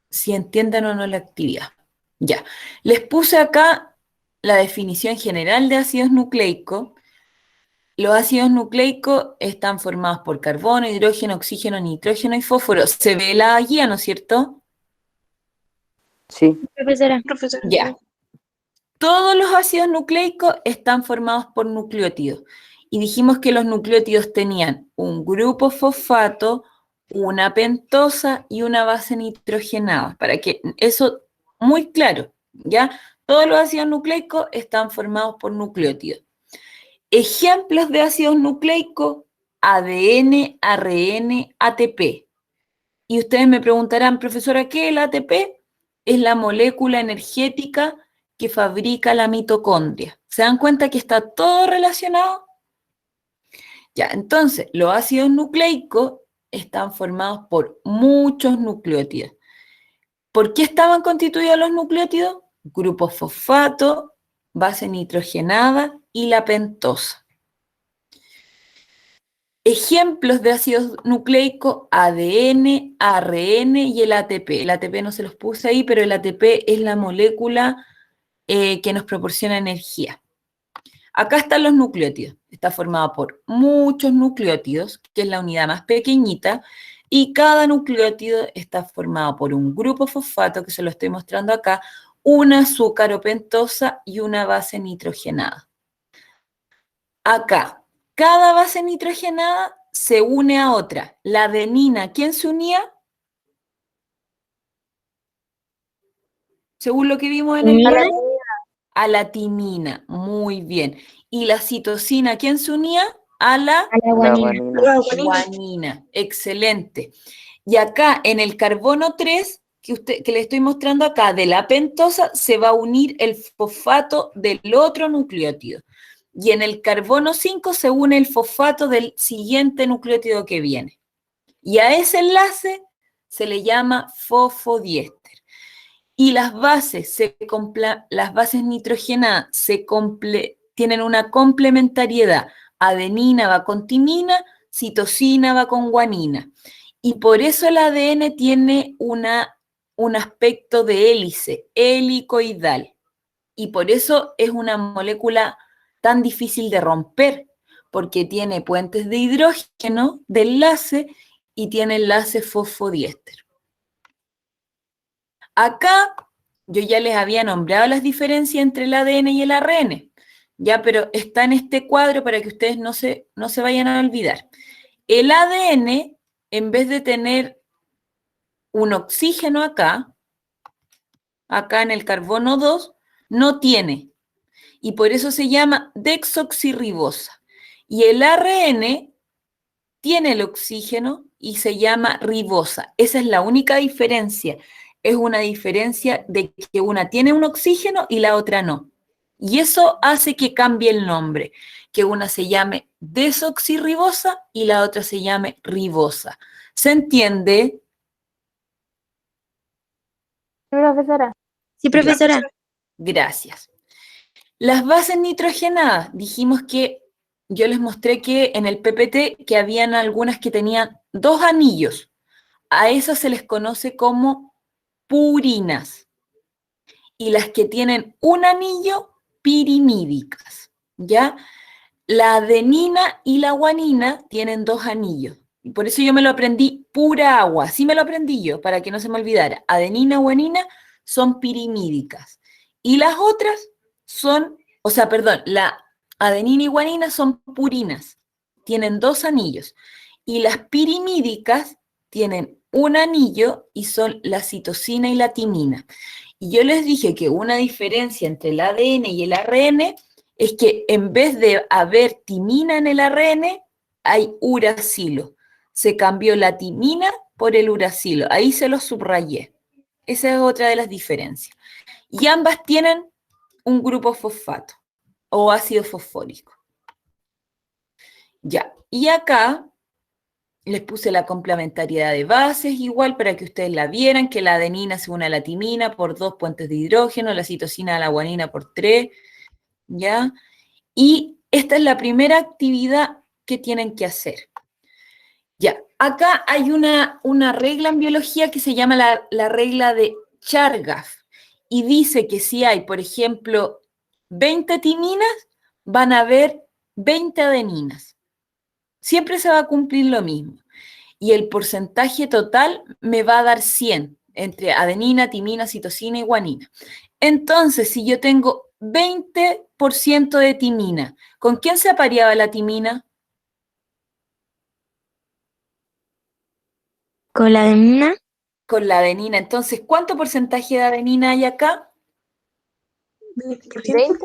si entienden o no la actividad. Ya, les puse acá la definición general de ácidos nucleicos. Los ácidos nucleicos están formados por carbono, hidrógeno, oxígeno, nitrógeno y fósforo. Se ve la guía, ¿no es cierto? Sí. Profesora. Ya. Todos los ácidos nucleicos están formados por nucleótidos. y dijimos que los nucleótidos tenían un grupo fosfato, una pentosa y una base nitrogenada, para que eso, muy claro, ¿ya? Todos los ácidos nucleicos están formados por nucleótidos. Ejemplos de ácidos nucleicos: ADN, ARN, ATP. Y ustedes me preguntarán, profesora, ¿qué es el ATP? Es la molécula energética que fabrica la mitocondria. ¿Se dan cuenta que está todo relacionado? Ya, entonces, los ácidos nucleicos están formados por muchos nucleótidos. ¿Por qué estaban constituidos los nucleótidos? Grupo fosfato, base nitrogenada y la pentosa. Ejemplos de ácidos nucleicos: ADN, ARN y el ATP. El ATP no se los puse ahí, pero el ATP es la molécula que nos proporciona energía. Acá están los nucleótidos. Está formado por muchos nucleótidos, que es la unidad más pequeñita, y cada nucleótido está formado por un grupo fosfato, que se lo estoy mostrando acá, una azúcar o pentosa y una base nitrogenada. Acá, cada base nitrogenada se une a otra. La adenina, ¿quién se unía? Según lo que vimos en el video, a la timina. Muy bien. ¿Y la citosina, quién se unía? A la A la guanina. guanina. Excelente. Y acá en el carbono 3, que le estoy mostrando acá, de la pentosa, se va a unir el fosfato del otro nucleótido. Y en el carbono 5 se une el fosfato del siguiente nucleótido que viene. Y a ese enlace se le llama fosfodiéster. Y las bases nitrogenadas tienen una complementariedad. Adenina va con timina, citosina va con guanina. Y por eso el ADN tiene un aspecto de hélice, helicoidal. Y por eso es una molécula tan difícil de romper, porque tiene puentes de hidrógeno, de enlace, y tiene enlace fosfodiéster. Acá yo ya les había nombrado las diferencias entre el ADN y el ARN, ya, pero está en este cuadro para que ustedes no se vayan a olvidar. El ADN, en vez de tener un oxígeno acá en el carbono 2, no tiene, y por eso se llama desoxirribosa. Y el ARN tiene el oxígeno y se llama ribosa. Esa es la única diferencia. Es una diferencia de que una tiene un oxígeno y la otra no. Y eso hace que cambie el nombre, que una se llame desoxirribosa y la otra se llame ribosa. ¿Se entiende? Profesora. Sí, profesora. Gracias. Las bases nitrogenadas, dijimos que yo les mostré que en el PPT que habían algunas que tenían 2 anillos. A esas se les conoce como purinas. Y las que tienen un anillo, pirimídicas, ¿ya? La adenina y la guanina tienen 2 anillos. Y por eso yo me lo aprendí pura agua. Así me lo aprendí yo, para que no se me olvidara. Adenina, guanina son pirimídicas. Y las otras la adenina y guanina son purinas. Tienen 2 anillos. Y las pirimídicas tienen un anillo y son la citosina y la timina. Y yo les dije que una diferencia entre el ADN y el ARN es que en vez de haber timina en el ARN, hay uracilo. Se cambió la timina por el uracilo. Ahí se lo subrayé. Esa es otra de las diferencias. Y ambas tienen un grupo fosfato o ácido fosfórico. Ya, y acá les puse la complementariedad de bases, igual para que ustedes la vieran, que la adenina se une a la timina por 2 puentes de hidrógeno, la citosina a la guanina por 3, ¿ya? Y esta es la primera actividad que tienen que hacer. Ya, acá hay una regla en biología que se llama la regla de Chargaff, y dice que si hay, por ejemplo, 20 timinas, van a haber 20 adeninas. Siempre se va a cumplir lo mismo. Y el porcentaje total me va a dar 100 entre adenina, timina, citosina y guanina. Entonces, si yo tengo 20% de timina. ¿Con quién se apareaba la timina? Con la adenina, Con la adenina. Entonces, ¿cuánto porcentaje de adenina hay acá? 20.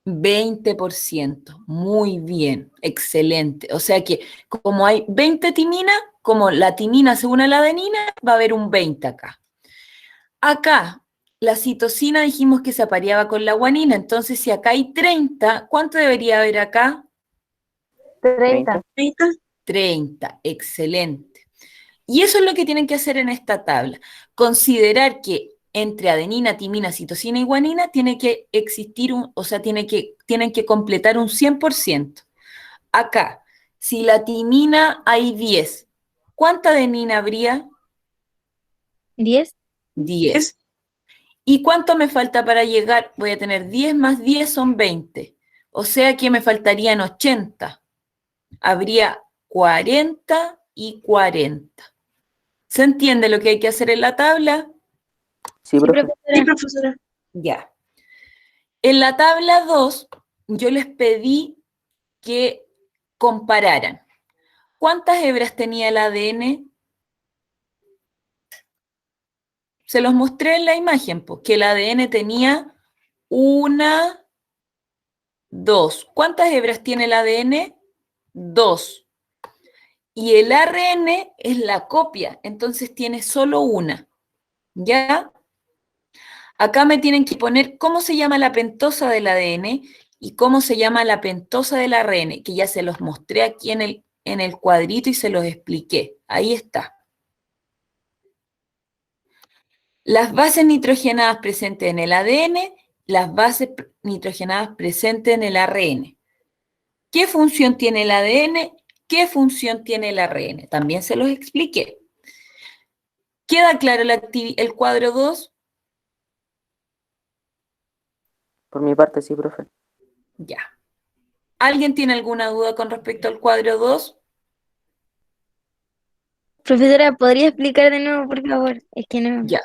20%. Muy bien, excelente. O sea que como hay 20 timina, como la timina se une a la adenina, va a haber un 20 acá. Acá, la citosina dijimos que se apareaba con la guanina, entonces si acá hay 30, ¿cuánto debería haber acá? 30. 30, excelente. Y eso es lo que tienen que hacer en esta tabla. Considerar que entre adenina, timina, citosina y guanina tiene que existir tienen que completar un 100%. Acá, si la timina hay 10, ¿cuánta adenina habría? 10, 10. ¿Y cuánto me falta para llegar? Voy a tener 10 más 10 son 20. O sea que me faltarían 80. Habría 40 y 40. ¿Se entiende lo que hay que hacer en la tabla? Sí, sí, profe. profesora. Ya. En la tabla 2, yo les pedí que compararan. ¿Cuántas hebras tenía el ADN? Se los mostré en la imagen, pues, que el ADN tenía 1, 2. ¿Cuántas hebras tiene el ADN? 2. Y el ARN es la copia, entonces tiene solo una. ¿Ya? Acá me tienen que poner cómo se llama la pentosa del ADN y cómo se llama la pentosa del ARN, que ya se los mostré aquí en el cuadrito y se los expliqué. Ahí está. Las bases nitrogenadas presentes en el ADN, las bases nitrogenadas presentes en el ARN. ¿Qué función tiene el ADN? ¿Qué función tiene el ARN? También se los expliqué. ¿Queda claro el cuadro 2? Por mi parte, sí, profe. Ya. ¿Alguien tiene alguna duda con respecto al cuadro 2? Profesora, ¿podría explicar de nuevo, por favor? Es que no. Ya.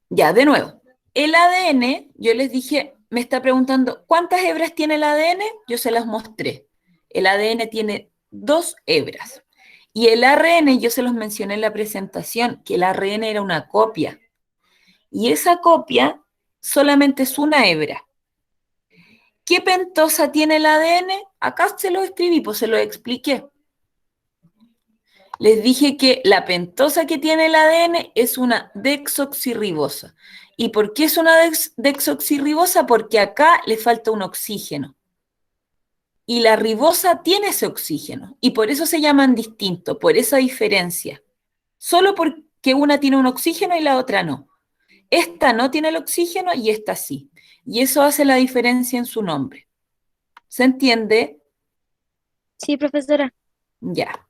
Ya, de nuevo. El ADN, yo les dije, me está preguntando, ¿cuántas hebras tiene el ADN? Yo se las mostré. El ADN tiene 2 hebras. Y el ARN, yo se los mencioné en la presentación, que el ARN era una copia. Y esa copia solamente es una hebra. ¿Qué pentosa tiene el ADN? Acá se lo escribí, pues se lo expliqué. Les dije que la pentosa que tiene el ADN es una desoxirribosa. ¿Y por qué es una desoxirribosa? Porque acá le falta un oxígeno. Y la ribosa tiene ese oxígeno. Y por eso se llaman distintos, por esa diferencia. Solo porque una tiene un oxígeno y la otra no. Esta no tiene el oxígeno y esta sí. Y eso hace la diferencia en su nombre. ¿Se entiende? Sí, profesora. Ya.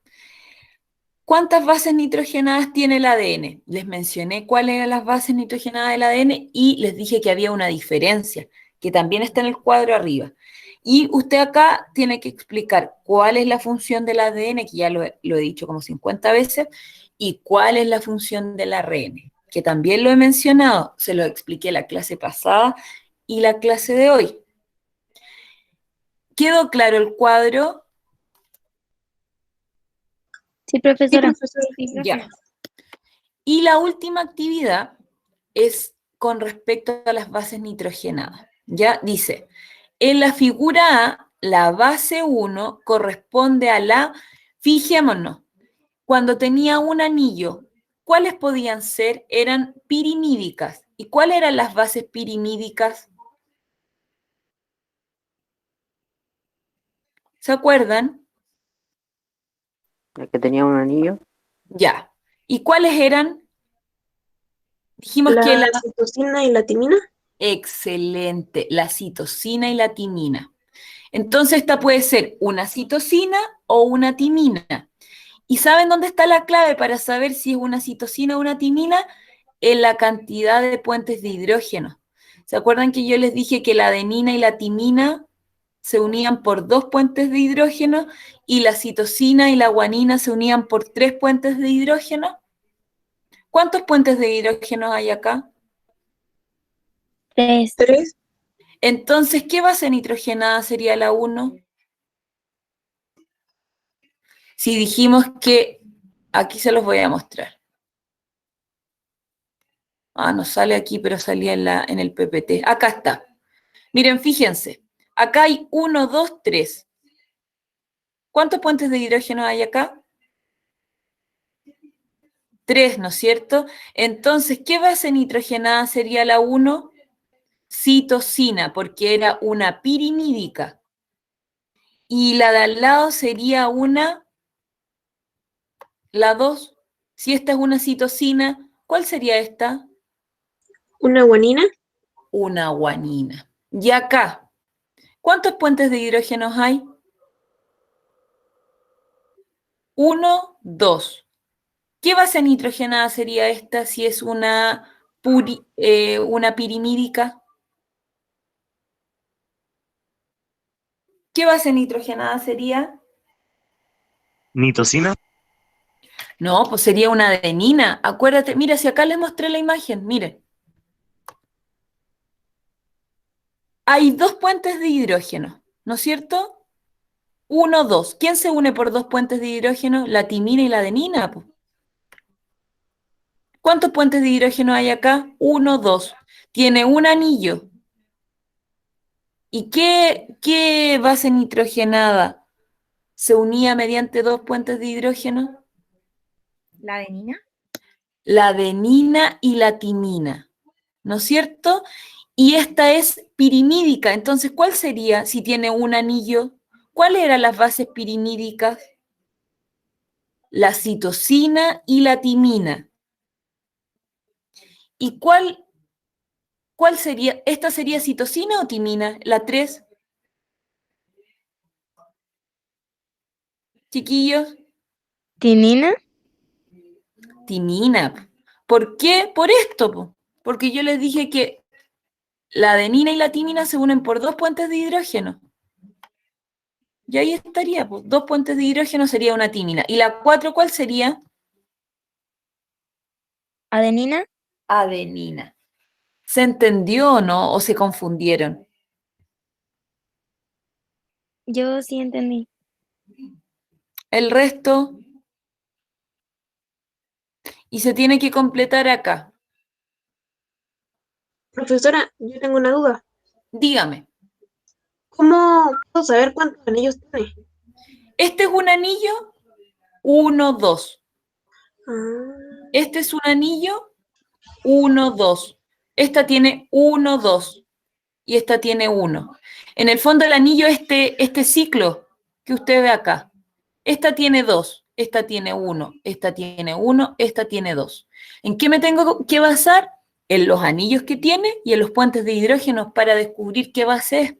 ¿Cuántas bases nitrogenadas tiene el ADN? Les mencioné cuáles eran las bases nitrogenadas del ADN y les dije que había una diferencia, que también está en el cuadro arriba. Y usted acá tiene que explicar cuál es la función del ADN, que ya lo he dicho como 50 veces, y cuál es la función del ARN, que también lo he mencionado, se lo expliqué la clase pasada y la clase de hoy. ¿Quedó claro el cuadro? Sí, profesora. Ya. Y la última actividad es con respecto a las bases nitrogenadas. Ya dice, en la figura A, la base 1 corresponde a la, fijémonos, cuando tenía un anillo, ¿cuáles podían ser? Eran pirimídicas. ¿Y cuáles eran las bases pirimídicas? ¿Se acuerdan? El que tenía un anillo. Ya. ¿Y cuáles eran? Dijimos que la citosina y la timina. Excelente, la citosina y la timina. Entonces esta puede ser una citosina o una timina. ¿Y saben dónde está la clave para saber si es una citosina o una timina? En la cantidad de puentes de hidrógeno. ¿Se acuerdan que yo les dije que la adenina y la timina se unían por 2 puentes de hidrógeno y la citosina y la guanina se unían por 3 puentes de hidrógeno? ¿Cuántos puentes de hidrógeno hay acá? 3. 3. Entonces, ¿qué base nitrogenada sería la 1? Si dijimos que, aquí se los voy a mostrar. No sale aquí, pero salía en el PPT. Acá está. Miren, fíjense. Acá hay 1, 2, 3. ¿Cuántos puentes de hidrógeno hay acá? 3, ¿no es cierto? Entonces, ¿qué base nitrogenada sería la 1? Citosina, porque era una pirimídica. Y la de al lado sería la 2. Si esta es una citosina, ¿cuál sería esta? ¿Una guanina? Una guanina. Y acá, ¿cuántos puentes de hidrógeno hay? 1, 2. ¿Qué base nitrogenada sería esta si es una pirimídica? ¿Qué base nitrogenada sería? Nitosina. No, pues sería una adenina. Acuérdate, mira, si acá les mostré la imagen, miren. Hay 2 puentes de hidrógeno, ¿no es cierto? 1, 2. ¿Quién se une por 2 puentes de hidrógeno? La timina y la adenina, pues. ¿Cuántos puentes de hidrógeno hay acá? 1, 2. Tiene un anillo. ¿Y qué base nitrogenada se unía mediante 2 puentes de hidrógeno? ¿La adenina? La adenina y la timina, ¿no es cierto? Y esta es pirimídica. Entonces, ¿cuál sería si tiene un anillo? ¿Cuáles eran las bases pirimídicas? La citosina y la timina. ¿Y cuál sería? ¿Esta sería citosina o timina? La 3. Chiquillos. ¿Timina? Timina. ¿Por qué? Por esto, po. Porque yo les dije que la adenina y la timina se unen por 2 puentes de hidrógeno. Y ahí estaría, pues, 2 puentes de hidrógeno sería una timina. ¿Y la 4 cuál sería? ¿Adenina? Adenina. ¿Se entendió o no? ¿O se confundieron? Yo sí entendí. El resto, y se tiene que completar acá. Profesora, yo tengo una duda. Dígame, ¿Cómo puedo saber cuántos anillos tiene? este es un anillo 1, 2. Ah, Este es un anillo 1, 2. Esta tiene 1, 2. Y esta tiene 1. En el fondo el anillo, este ciclo que usted ve acá, esta tiene 2, esta tiene 1, esta tiene 1, esta tiene 2. ¿En qué me tengo que basar? En los anillos que tiene y en los puentes de hidrógeno para descubrir qué base es.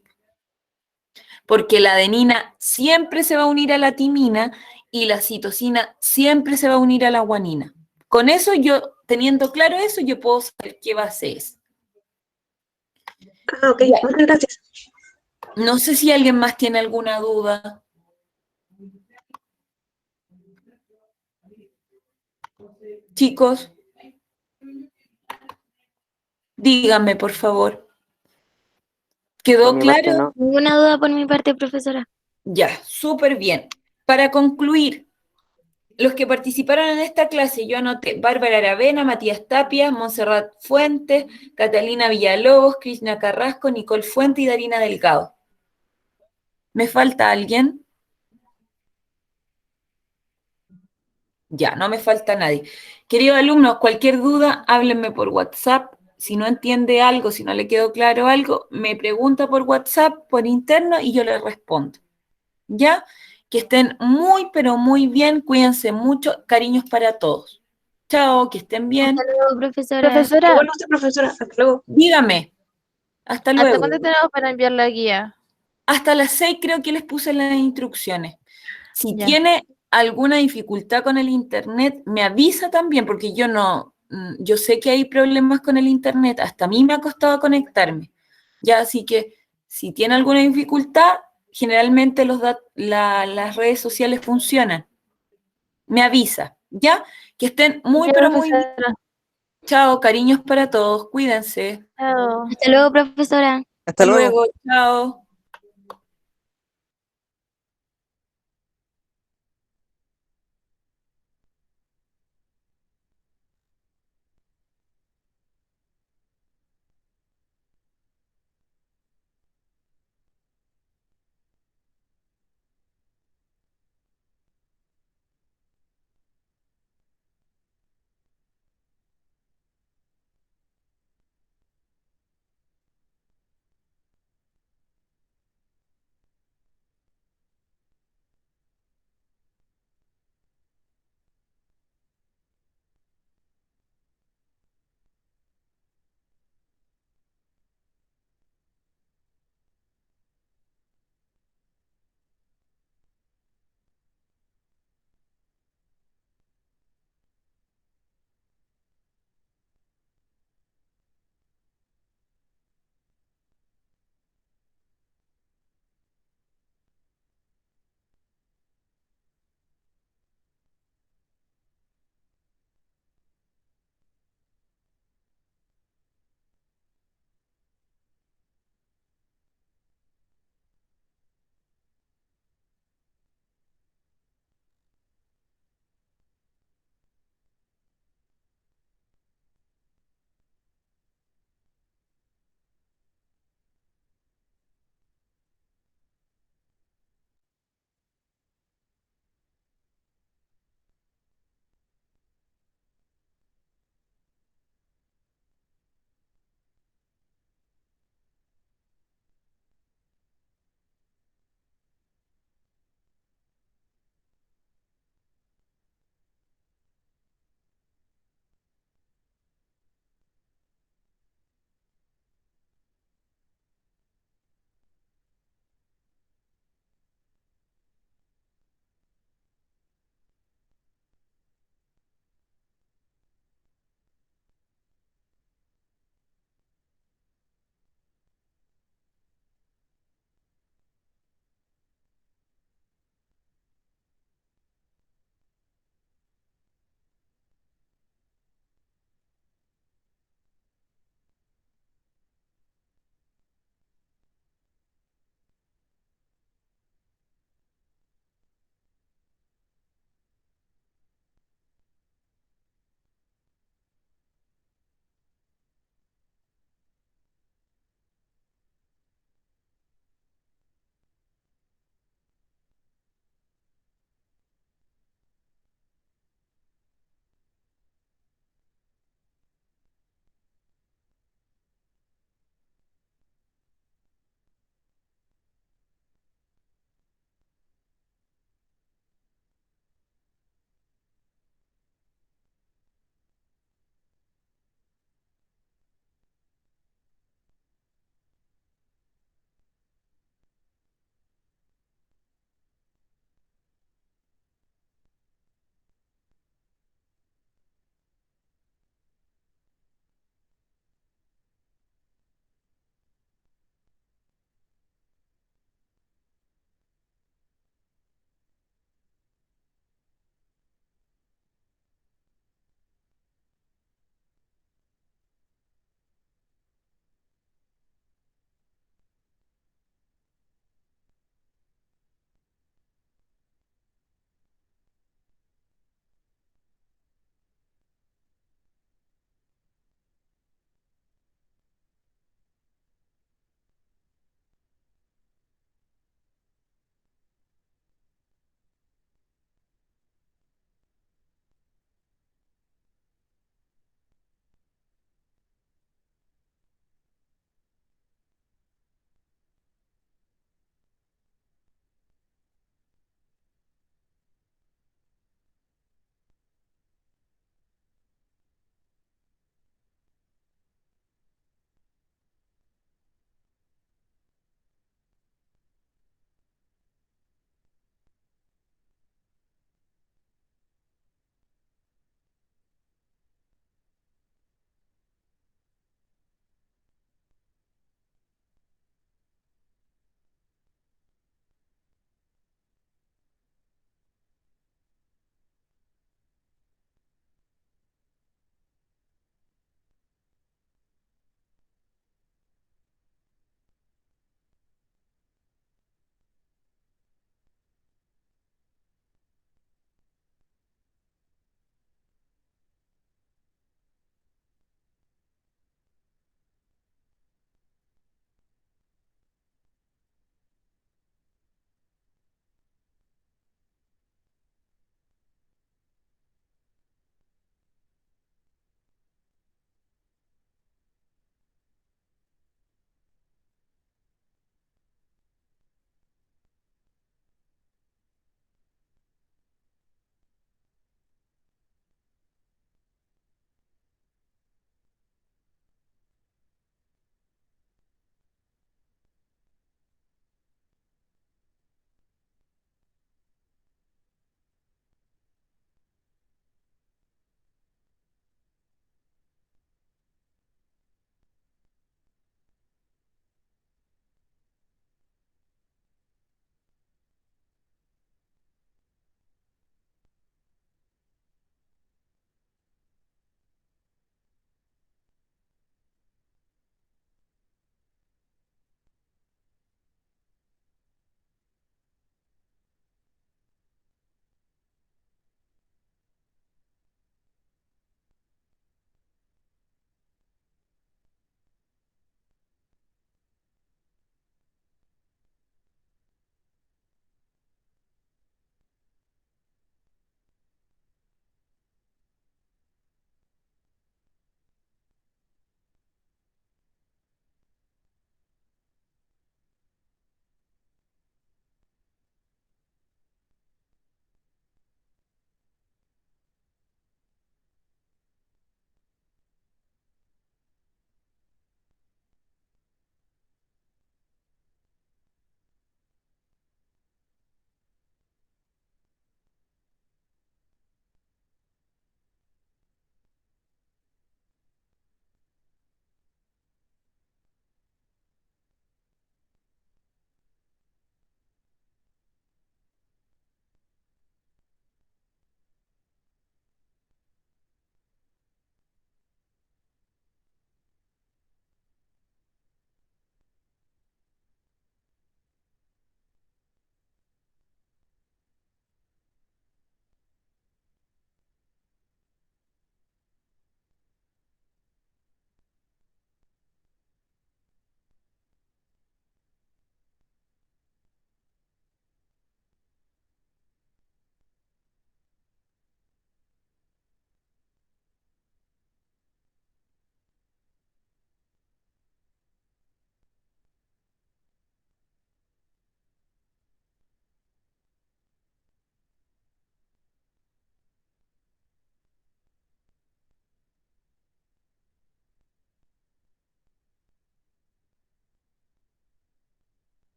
Porque la adenina siempre se va a unir a la timina y la citosina siempre se va a unir a la guanina. Con eso yo, teniendo claro eso, yo puedo saber qué base es. ok, Ya. muchas gracias. No sé si alguien más tiene alguna duda. Chicos, díganme, por favor. ¿Quedó Por mi parte claro? no. Ninguna duda por mi parte, profesora. Ya, súper bien. Para concluir, los que participaron en esta clase, yo anoté Bárbara Aravena, Matías Tapia, Montserrat Fuentes, Catalina Villalobos, Krishna Carrasco, Nicole Fuente y Darina Delgado. ¿Me falta alguien? Ya, no me falta nadie. Queridos alumnos, cualquier duda, háblenme por WhatsApp. Si no entiende algo, si no le quedó claro algo, me pregunta por WhatsApp, por interno, y yo le respondo. ¿Ya? Que estén muy, pero muy bien. Cuídense mucho. Cariños para todos. Chao, que estén bien. Hasta luego, profesora. Profesora, Bueno, usted, profesora, hasta luego. Dígame. Hasta ¿hasta luego. cuándo tenemos para enviar la guía? Hasta las 6 creo que les puse las instrucciones. Si Ya. tiene alguna dificultad con el internet, me avisa también, porque yo sé que hay problemas con el internet, hasta a mí me ha costado conectarme. Ya, así que si tiene alguna dificultad, generalmente las redes sociales funcionan. Me avisa, ¿ya? Que estén muy, Ya, pero muy bien. profesora. Chao, cariños para todos, cuídense. Chao. Hasta luego, profesora. Hasta luego. Chao.